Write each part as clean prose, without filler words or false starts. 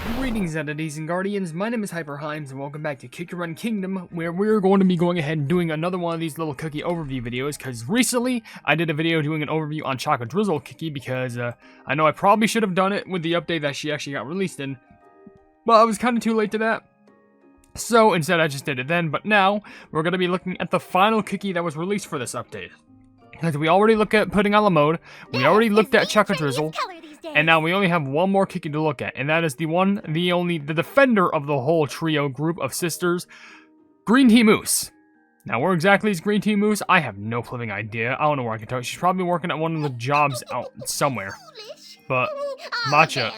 Greetings, entities and guardians. My name is HyperHimes, and welcome back to Kick Your Run Kingdom, where we're going to be going ahead and doing another one of these little cookie overview videos. Because recently, I did a video doing an overview on Chocolate Drizzle Cookie because I know I probably should have done it with the update that she actually got released in, but I was kind of too late to that. So instead, I just did it then. But now we're going to be looking at the final cookie that was released for this update. Because we already looked at Pudding a la Mode, we already looked at Chocolate Drizzle. And now we only have one more cookie to look at, and that is the defender of the whole trio group of sisters, Green Tea Mousse. Now, where exactly is Green Tea Mousse? I have no flipping idea. I don't know where I can tell. She's probably working at one of the jobs out somewhere. But, Matcha,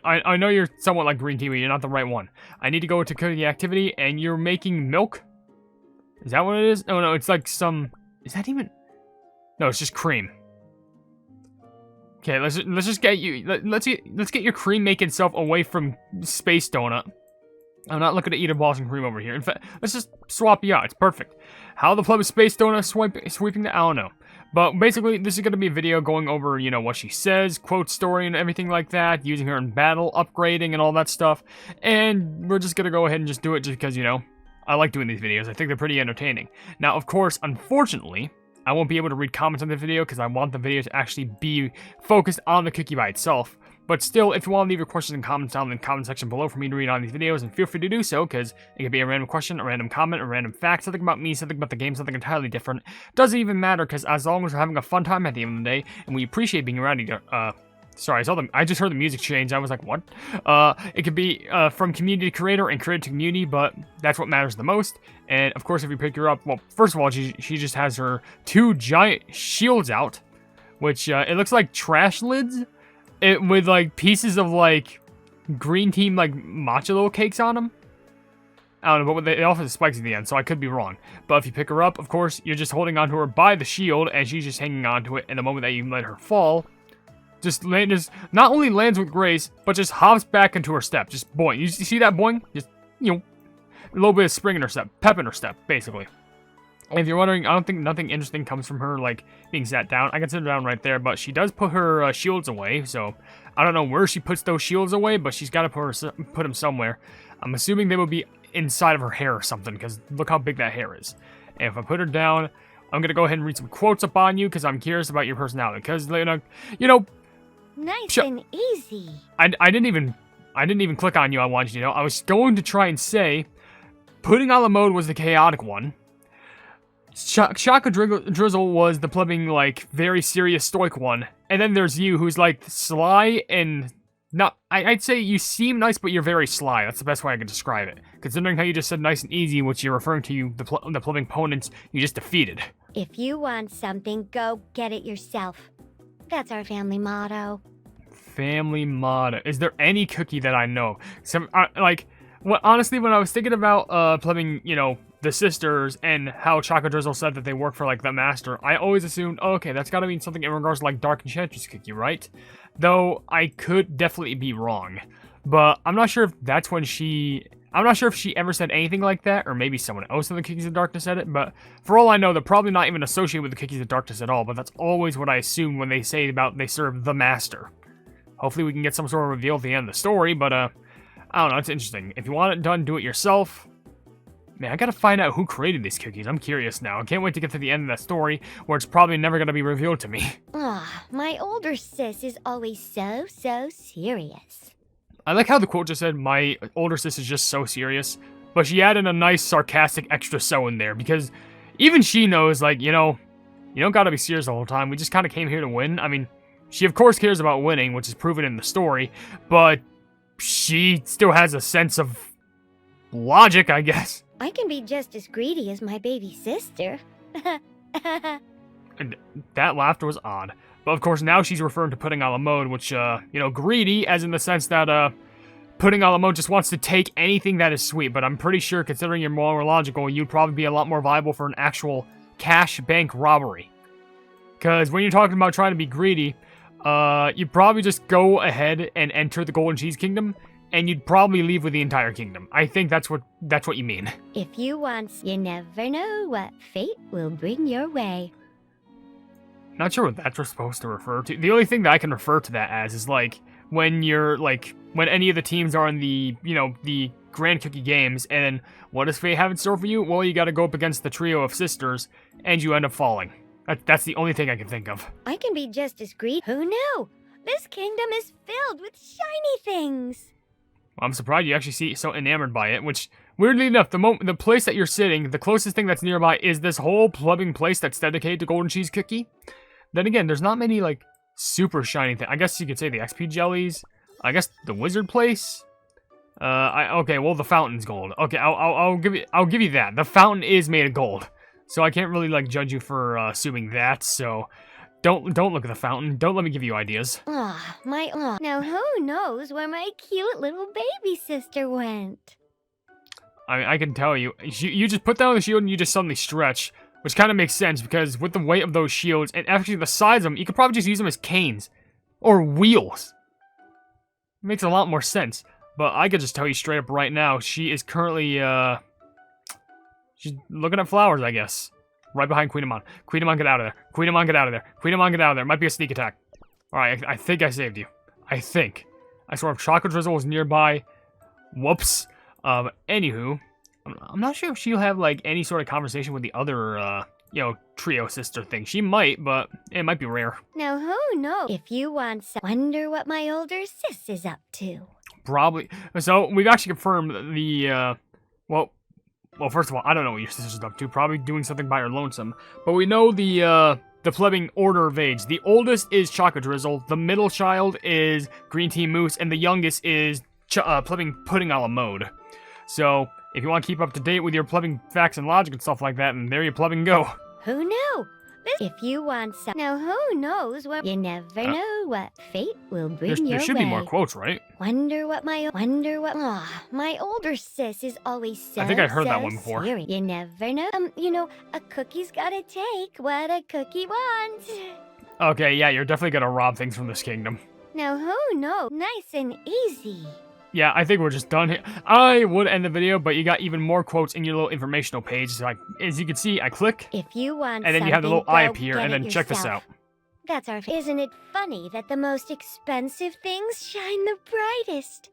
I know you're somewhat like Green Tea, but you're not the right one. I need to go to cookie activity, and you're making milk? Is that what it is? Oh, no, it's like some... Is that even... No, it's just cream. Okay, let's just get you. Let's get your cream making self away from Space Donut. I'm not looking to eat a Boston cream over here. In fact, let's just swap you out. It's perfect. How the pleb is Space Donut sweeping the? I don't know. But basically, this is going to be a video going over, you know, what she says, quote story, and everything like that, using her in battle, upgrading, and all that stuff. And we're just going to go ahead and just do it just because, you know, I like doing these videos. I think they're pretty entertaining. Now, of course, unfortunately, I won't be able to read comments on the video because I want the video to actually be focused on the cookie by itself. But still, if you want to leave your questions and comments down in the comment section below for me to read on these videos, and feel free to do so, because it could be a random question, a random comment, a random fact, something about me, something about the game, something entirely different. Doesn't even matter, because as long as we're having a fun time at the end of the day, and we appreciate being around each other, sorry, I just heard the music change. I was like, what? It could be from community to creator and creator to community, but that's what matters the most. And of course, if you pick her up, well, first of all, she just has her two giant shields out, which it looks like trash lids, with like pieces of like green tea like matcha little cakes on them. I don't know, but they also have spikes at the end, so I could be wrong. But if you pick her up, of course, you're just holding onto her by the shield, and she's just hanging onto it. And the moment that you let her fall, just not only lands with grace, but just hops back into her step. Just boing. You see that boing? Just, you know, a little bit of spring in her step, pep in her step, basically. And if you're wondering, I don't think nothing interesting comes from her, like, being sat down. I can sit her down right there, but she does put her shields away, so I don't know where she puts those shields away, but she's got to put them somewhere. I'm assuming they would be inside of her hair or something, because look how big that hair is. And if I put her down, I'm going to go ahead and read some quotes up on you, because I'm curious about your personality, because, you know... Nice and easy. I didn't even click on you. I wanted you to know. I was going to try and say, Pudding a la Mode was the chaotic one. Chocolate Drizzle was the plumbing, like, very serious stoic one. And then there's you, who's like sly and not. I'd say you seem nice, but you're very sly. That's the best way I can describe it. Considering how you just said nice and easy, which you're referring to the plumbing opponents you just defeated. If you want something, go get it yourself. That's our family motto. Family motto. Is there any cookie that I know? Honestly, when I was thinking about plumbing, you know, the sisters and how Chocolate Drizzle said that they work for, like, the master, I always assumed, oh, okay, that's gotta mean something in regards to, like, Dark Enchantress cookie, right? Though, I could definitely be wrong. But I'm not sure if that's when I'm not sure if she ever said anything like that, or maybe someone else in the Cookies of Darkness said it, but for all I know, they're probably not even associated with the Cookies of Darkness at all, but that's always what I assume when they say about they serve the master. Hopefully we can get some sort of reveal at the end of the story, but, I don't know, it's interesting. If you want it done, do it yourself. Man, I gotta find out who created these cookies. I'm curious now. I can't wait to get to the end of that story, where it's probably never gonna be revealed to me. My older sis is always so serious. I like how the quote just said, my older sis is just so serious, but she added a nice sarcastic extra so in there, because even she knows, like, you know, you don't gotta be serious the whole time. We just kind of came here to win. I mean, she of course cares about winning, which is proven in the story, but she still has a sense of logic, I guess. I can be just as greedy as my baby sister. And that laughter was odd. But of course, now she's referring to Pudding a la Mode, which, you know, greedy, as in the sense that, Pudding a la Mode just wants to take anything that is sweet. But I'm pretty sure, considering you're more logical, you'd probably be a lot more viable for an actual cash bank robbery. Because when you're talking about trying to be greedy, you'd probably just go ahead and enter the Golden Cheese Kingdom, and you'd probably leave with the entire kingdom. I think that's what you mean. If you want, you never know what fate will bring your way. Not sure what that's supposed to refer to. The only thing that I can refer to that as is, like, when you're, like, when any of the teams are in the, you know, the Grand Cookie Games, and what does fate have in store for you? Well, you gotta go up against the trio of sisters, and you end up falling. That's the only thing I can think of. I can be just as greedy. Who knew? This kingdom is filled with shiny things. Well, I'm surprised you actually see so enamored by it, which, weirdly enough, the place that you're sitting, the closest thing that's nearby is this whole plumbing place that's dedicated to Golden Cheese Cookie. Then again, there's not many, like, super shiny things. I guess you could say the XP jellies. I guess the wizard place. Okay, well, the fountain's gold. Okay, I'll give you that. The fountain is made of gold, so I can't really, like, judge you for assuming that. So don't look at the fountain. Don't let me give you ideas. Now who knows where my cute little baby sister went? I can tell you. You just put down the shield and you just suddenly stretch, which kind of makes sense because with the weight of those shields and actually the size of them, you could probably just use them as canes or wheels. Makes a lot more sense. But I could just tell you straight up right now, she is currently, she's looking at flowers, I guess. Right behind Queen Amon. Queen Amon, get out of there. Queen Amon, get out of there. Queen Amon, get out of there. Might be a sneak attack. Alright, I think I saved you. I think. I swear if Chocolate Drizzle was nearby. Whoops. Anywho, I'm not sure if she'll have, like, any sort of conversation with the other, you know, trio sister thing. She might, but it might be rare. Now who knows? If you want some, wonder what my older sis is up to. Probably. So, we've actually confirmed the, well, first of all, I don't know what your sister's up to. Probably doing something by her lonesome. But we know the plebing order of age. The oldest is Chocolate Drizzle, the middle child is Green Tea Mousse, and the youngest is plebing Pudding a la Mode. So, if you want to keep up to date with your plebing facts and logic and stuff like that, then there you plebing go. Who knew? If you want some... Now, who knows what... You never know what fate will bring your way. There should be more quotes, right? My older sis is always so... I think I heard that one before. Serious. You never know. You know, a cookie's gotta take what a cookie wants. Okay, yeah, you're definitely gonna rob things from this kingdom. Now, who knows? Nice and easy. Yeah, I think we're just done here. I would end the video, but you got even more quotes in your little informational page. So as you can see, I click, if you want and then you have the little eye appear, and then check this out. That's our... Isn't it funny that the most expensive things shine the brightest?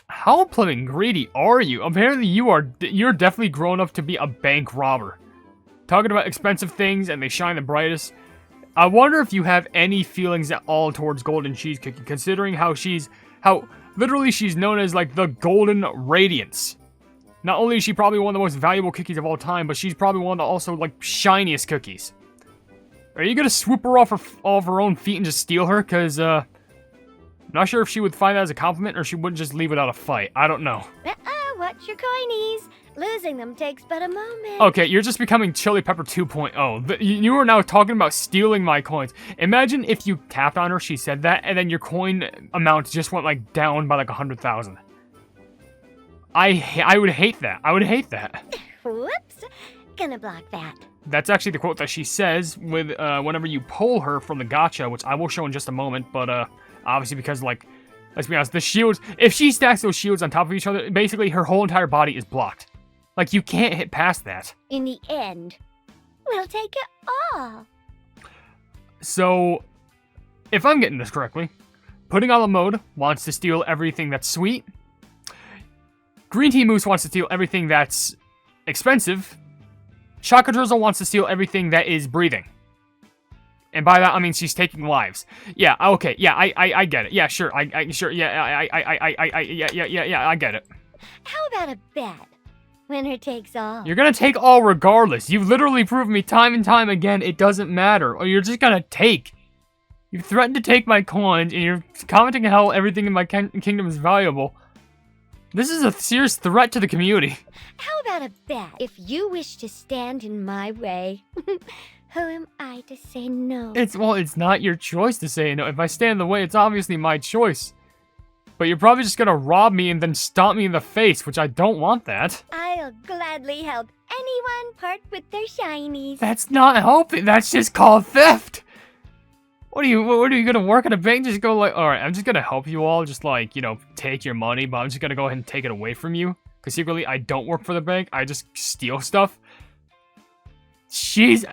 How plebing greedy are you? Apparently you're definitely grown up to be a bank robber. Talking about expensive things and they shine the brightest. I wonder if you have any feelings at all towards Golden Cheese Cookie, considering how literally she's known as, like, the Golden Radiance. Not only is she probably one of the most valuable cookies of all time, but she's probably one of the also, like, shiniest cookies. Are you gonna swoop her off her own feet and just steal her? Cause, I'm not sure if she would find that as a compliment or she wouldn't just leave without a fight. I don't know. Watch your coinies. Losing them takes but a moment. Okay, you're just becoming Chili Pepper 2.0. You are now talking about stealing my coins. Imagine if you tapped on her, she said that, and then your coin amount just went, like, down by, like, 100,000. I would hate that. I would hate that. Whoops. Gonna block that. That's actually the quote that she says with whenever you pull her from the gacha, which I will show in just a moment, but obviously because, like, let's be honest, the shields, if she stacks those shields on top of each other, basically her whole entire body is blocked. Like, you can't hit past that. In the end, we'll take it all. So, if I'm getting this correctly, Pudding a la Mode wants to steal everything that's sweet. Green Tea Mousse wants to steal everything that's expensive. Chocolate Drizzle wants to steal everything that is breathing. And by that, I mean she's taking lives. Yeah, okay, yeah, I get it. Yeah, sure, sure, yeah, I get it. How about a bet? Winner takes all. You're gonna take all regardless. You've literally proven me time and time again it doesn't matter. Or you're just gonna take. You've threatened to take my coins, and you're commenting how everything in my kingdom is valuable. This is a serious threat to the community. How about a bet? If you wish to stand in my way, who am I to say no? It's not your choice to say no. If I stand in the way, it's obviously my choice. But you're probably just gonna rob me and then stomp me in the face, which I don't want that. I'll gladly help anyone part with their shinies. That's not helping. That's just called theft. What are you gonna work at a bank? Just go like, all right, I'm just gonna help you all. Just like, you know, take your money, but I'm just gonna go ahead and take it away from you. Because secretly, I don't work for the bank. I just steal stuff. Jeez,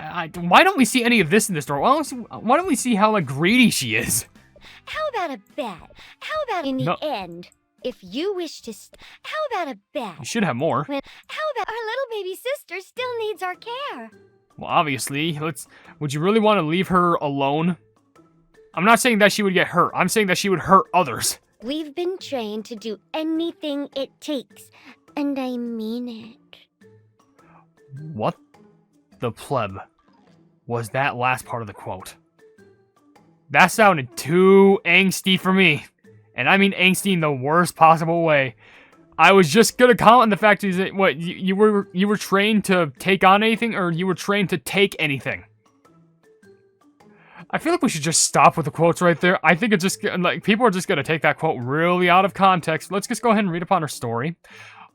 why don't we see any of this in the store? Why don't we see how, like, greedy she is? How about a bet? How about in the No. end, if you wish to... How about a bet? You should have more. How about our little baby sister still needs our care? Well, obviously. Would you really want to leave her alone? I'm not saying that she would get hurt. I'm saying that she would hurt others. We've been trained to do anything it takes, and I mean it. What the pleb was that last part of the quote? That sounded too angsty for me. And I mean angsty in the worst possible way. I was just gonna comment on the fact that what you were trained to take on anything, or you were trained to take anything. I feel like we should just stop with the quotes right there. I think it's just like people are just gonna take that quote really out of context. Let's just go ahead and read upon her story.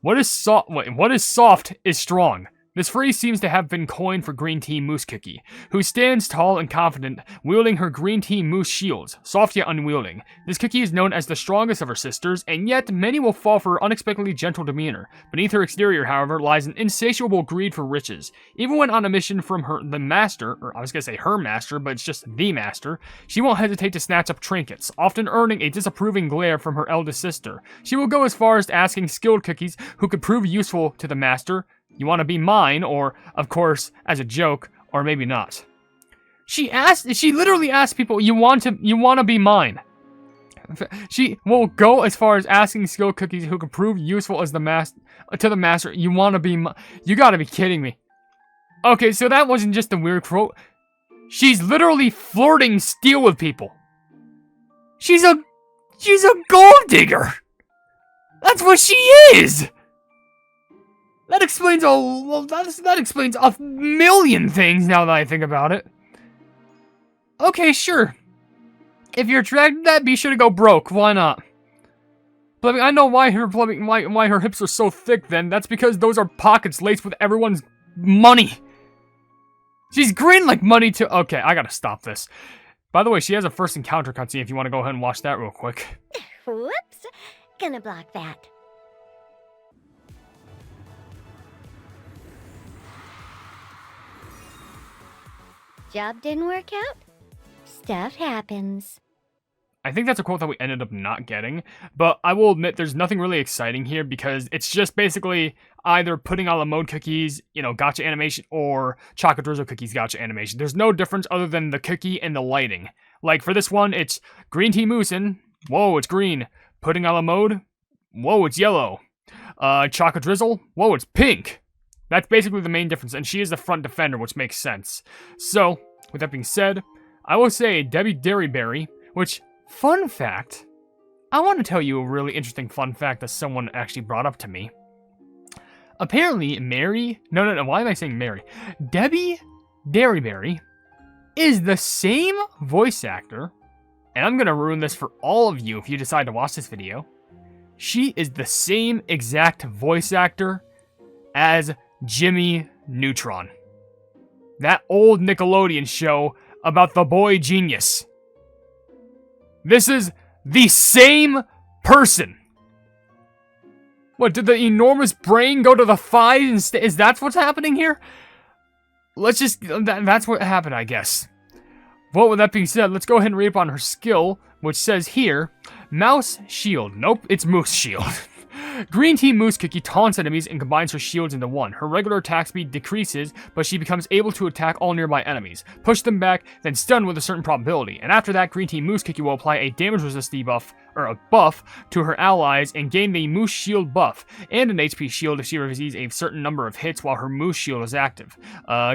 What is soft is strong. This phrase seems to have been coined for Green Tea Mousse Cookie, who stands tall and confident, wielding her Green Tea Mousse shields, soft yet unwielding. This cookie is known as the strongest of her sisters, and yet many will fall for her unexpectedly gentle demeanor. Beneath her exterior, however, lies an insatiable greed for riches. Even when on a mission from her master, but it's just the master, she won't hesitate to snatch up trinkets, often earning a disapproving glare from her eldest sister. She will go as far as asking skilled cookies who could prove useful to the master, "You want to be mine?" or, of course, as a joke, or maybe not. She literally asked people, "You want to be mine?" She will go as far as asking skilled cookies who could prove useful as to the master, "You want to be You gotta be kidding me. Okay, so that wasn't just a weird quote. She's literally flirting steel with people. She's a gold digger. That's what she is. That explains that explains a million things now that I think about it. Okay, sure. If you're attracted to that, be sure to go broke. Why not? But I know why her hips are so thick then. That's because those are pockets laced with everyone's money. She's green like money too. Okay, I gotta stop this. By the way, she has a first encounter cutscene if you want to go ahead and watch that real quick. Whoops. Gonna block that. Job didn't work out? Stuff happens. I think that's a quote that we ended up not getting, but I will admit there's nothing really exciting here because it's just basically either putting a la mode cookies, gotcha animation, or chocolate drizzle cookies gotcha animation. There's no difference other than the cookie and the lighting. Like for this one, it's green tea mousse and whoa, it's green. Pudding a la mode, whoa, it's yellow. Chocolate drizzle, whoa, it's pink. That's basically the main difference, and she is the front defender, which makes sense. So, with that being said, I will say Debbie Derryberry, which, fun fact, I want to tell you a really interesting fun fact that someone actually brought up to me. Apparently, why am I saying Mary? Debbie Derryberry is the same voice actor, and I'm going to ruin this for all of you if you decide to watch this video. She is the same exact voice actor as Jimmy Neutron. That old Nickelodeon show about the boy genius. This is the same person. What, did the enormous brain go to the thighs? Is that what's happening here? That's what happened, I guess. Well, with that being said, let's go ahead and read up on her skill, which says here, Mouse Shield. Nope, it's Mousse Shield. Green Tea Mousse Cookie taunts enemies and combines her shields into one. Her regular attack speed decreases, but she becomes able to attack all nearby enemies, push them back, then stun with a certain probability. And after that, Green Tea Mousse Cookie will apply a damage resist debuff, or a buff, to her allies and gain the Mousse Shield buff, and an HP shield if she receives a certain number of hits while her Mousse Shield is active.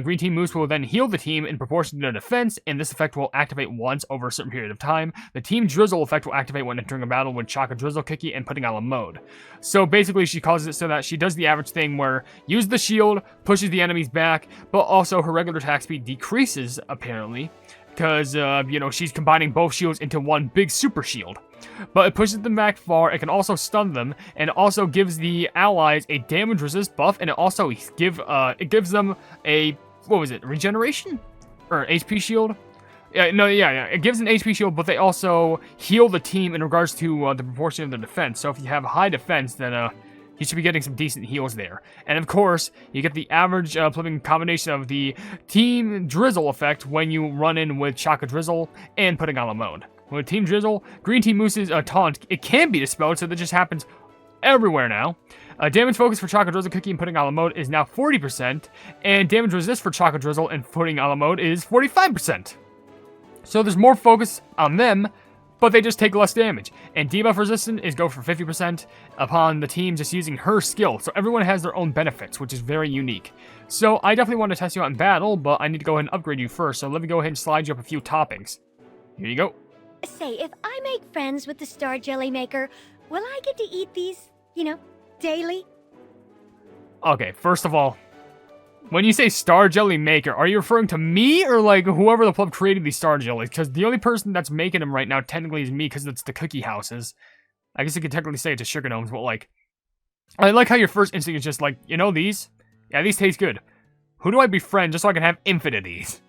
Green Tea Mousse will then heal the team in proportion to their defense, and this effect will activate once over a certain period of time. The Team Drizzle effect will activate when entering a battle with Chocolate Drizzle Cookie and putting out a mode. So basically, she causes it so that she does the average thing where use the shield, pushes the enemies back, but also her regular attack speed decreases, apparently, because, she's combining both shields into one big super shield. But it pushes them back far, it can also stun them, and it also gives the allies a damage resist buff, and it also gives them a, regeneration? Or HP shield? Yeah. It gives an HP shield, but they also heal the team in regards to the proportion of their defense. So if you have high defense, then you should be getting some decent heals there. And of course, you get the average flipping combination of the Team Drizzle effect when you run in with Chocolate Drizzle and putting on a mode. With Team Drizzle, Green Team Moose's taunt, it can be dispelled, so that just happens everywhere now. Damage focus for Chocolate Drizzle Cookie and putting a la mode is now 40%, and damage resist for Chocolate Drizzle and putting a la mode is 45%. So there's more focus on them, but they just take less damage. And debuff resistance is go for 50% upon the team just using her skill. So everyone has their own benefits, which is very unique. So I definitely want to test you out in battle, but I need to go ahead and upgrade you first. So let me go ahead and slide you up a few toppings. Here you go. Say, if I make friends with the Star Jelly Maker, will I get to eat these, daily? Okay, first of all, when you say Star Jelly Maker, are you referring to me or like whoever the club created these Star Jellies? Because the only person that's making them right now technically is me because it's the cookie houses. I guess you could technically say it's a Sugar Gnomes, but like, I like how your first instinct is just like, these? Yeah, these taste good. Who do I befriend just so I can have infinite of these?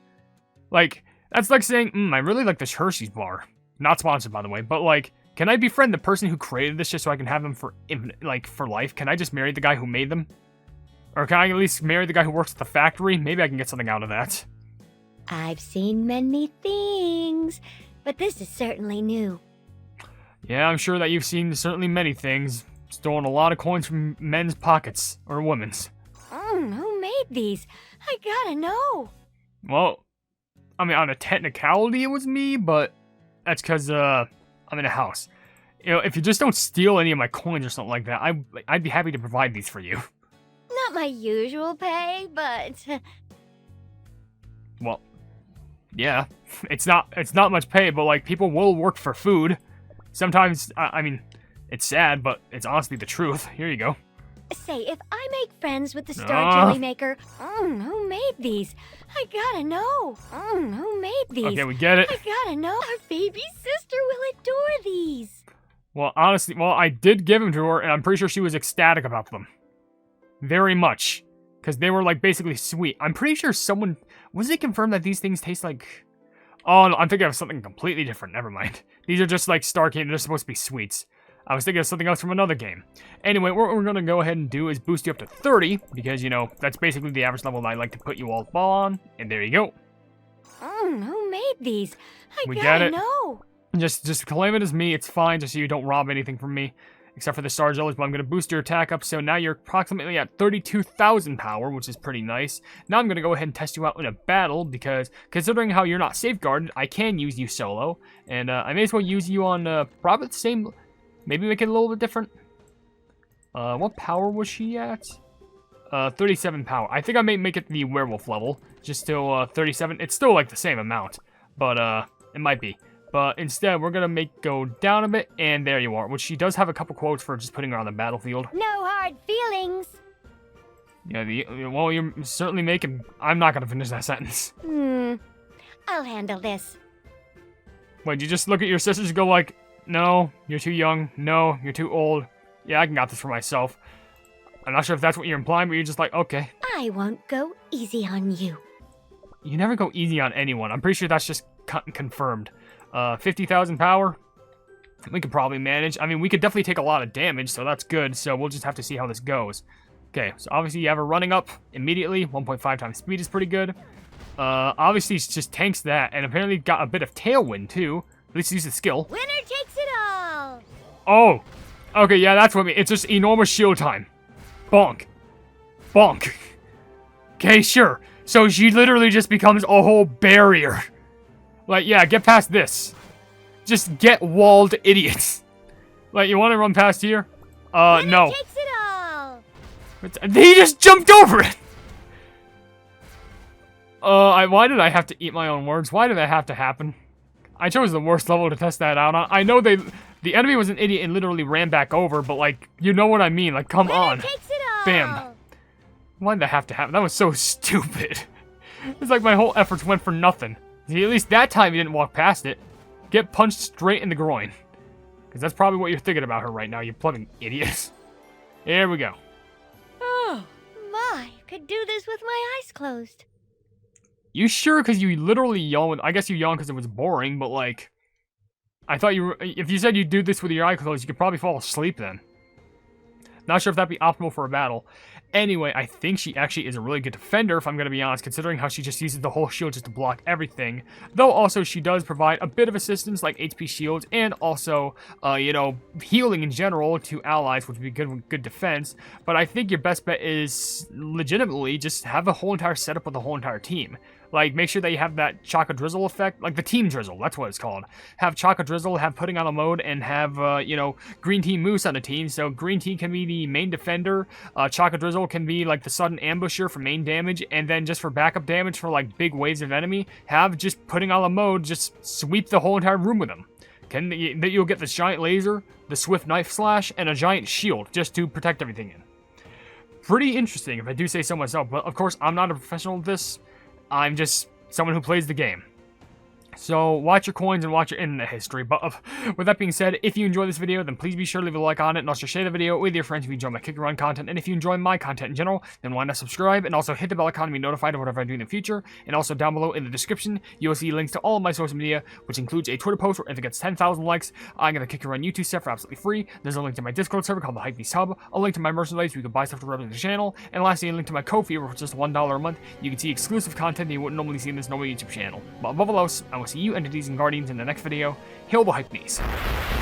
Like, that's like saying, I really like this Hershey's bar. Not sponsored, by the way, but like, can I befriend the person who created this just so I can have them for infinite, like, for life? Can I just marry the guy who made them? Or can I at least marry the guy who works at the factory? Maybe I can get something out of that. I've seen many things, but this is certainly new. Yeah, I'm sure that you've seen certainly many things. Stolen a lot of coins from men's pockets. Or women's. Who made these? I gotta know. Well, I mean, on a technicality it was me, but that's because, I'm in a house. If you just don't steal any of my coins or something like that, I'd be happy to provide these for you. Not my usual pay, but... Well, yeah. It's not much pay, but, like, people will work for food. Sometimes, I mean, it's sad, but it's honestly the truth. Here you go. Say, if I make friends with the Star Jelly Maker, who made these? I gotta know. Who made these? Okay, we get it. I gotta know. Our baby sister will adore these. Well, honestly, I did give them to her, and I'm pretty sure she was ecstatic about them. Very much. Because they were, like, basically sweet. I'm pretty sure someone... Was it confirmed that these things taste like... Oh, no, I'm thinking of something completely different. Never mind. These are just, like, Star Candy. They're supposed to be sweets. I was thinking of something else from another game. Anyway, what we're going to go ahead and do is boost you up to 30. Because, that's basically the average level that I like to put you all on. And there you go. Who made these? We gotta get it. know. Just claim it as me. It's fine, just so you don't rob anything from me. Except for the Star Jellies, but I'm going to boost your attack up, so now you're approximately at 32,000 power, which is pretty nice. Now I'm going to go ahead and test you out in a battle, because considering how you're not safeguarded, I can use you solo. And I may as well use you on probably the same, maybe make it a little bit different. What power was she at? 37 power. I think I may make it the werewolf level, just till 37. It's still like the same amount, but it might be. But instead, we're going to go down a bit, and there you are. Which she does have a couple quotes for just putting her on the battlefield. No hard feelings. Yeah, well, you're certainly making... I'm not going to finish that sentence. I'll handle this. Wait, you just look at your sisters and go like, no, you're too young. No, you're too old. Yeah, I can got this for myself. I'm not sure if that's what you're implying, but you're just like, okay. I won't go easy on you. You never go easy on anyone. I'm pretty sure that's just confirmed. 50,000 power, we could probably manage. I mean, we could definitely take a lot of damage, so that's good. So we'll just have to see how this goes. Okay, so obviously you have her running up immediately. 1.5 times speed is pretty good. Obviously she just tanks that, and apparently got a bit of tailwind too. At least use the skill. Winner takes it all. Oh, okay, yeah, that's what I mean. It's just enormous shield time. Bonk. Bonk. Okay, sure. So she literally just becomes a whole barrier. Like, yeah, get past this. Just get walled idiots. Like, you want to run past here? No. Takes it all. He just jumped over it! Why did I have to eat my own words? Why did that have to happen? I chose the worst level to test that out on. I know the enemy was an idiot and literally ran back over, but, like, you know what I mean. Like, come on. Takes it all. Bam. Why did that have to happen? That was so stupid. It's like my whole efforts went for nothing. See, at least that time you didn't walk past it. Get punched straight in the groin. Because that's probably what you're thinking about her right now, you plugging idiots. Here we go. Oh, my. Could do this with my eyes closed. You sure? Because you literally yawned. I guess you yawned because it was boring, but like... I thought you were... If you said you'd do this with your eye closed, you could probably fall asleep then. Not sure if that'd be optimal for a battle. Anyway, I think she actually is a really good defender, if I'm going to be honest, considering how she just uses the whole shield just to block everything. Though also she does provide a bit of assistance, like HP shields, and also, you know, healing in general to allies, which would be good defense. But I think your best bet is legitimately just have a whole entire setup with the whole entire team. Like, make sure that you have that Choco Drizzle effect, like the Team Drizzle, that's what it's called. Have Choco Drizzle, have Putting on a Mode, and have, you know, Green Team Mousse on the team. So Green Team can be the main defender, Choco Drizzle can be like the sudden ambusher for main damage, and then just for backup damage for like big waves of enemy, have just Putting on a Mode, just sweep the whole entire room with them. That you'll get this giant laser, the swift knife slash, and a giant shield just to protect everything in. Pretty interesting, if I do say so myself, but of course I'm not a professional at this. I'm just someone who plays the game. So watch your coins and watch your internet history. But with that being said, if you enjoy this video, then please be sure to leave a like on it and also share the video with your friends if you enjoy my Kick and Run content. And if you enjoy my content in general, then why not subscribe and also hit the bell icon to be notified of whatever I do in the future. And also down below in the description, you'll see links to all of my social media, which includes a Twitter post where if it gets 10,000 likes, I'm going to Kick and Run YouTube stuff for absolutely free. There's a link to my Discord server called the Hypenese Hub, a link to my merchandise where you can buy stuff to represent the channel, and lastly a link to my Ko-fi where for just $1 a month, you can see exclusive content that you wouldn't normally see in this normal YouTube channel. But above all else, I will see you entities and guardians in the next video. Hail the Hypenese.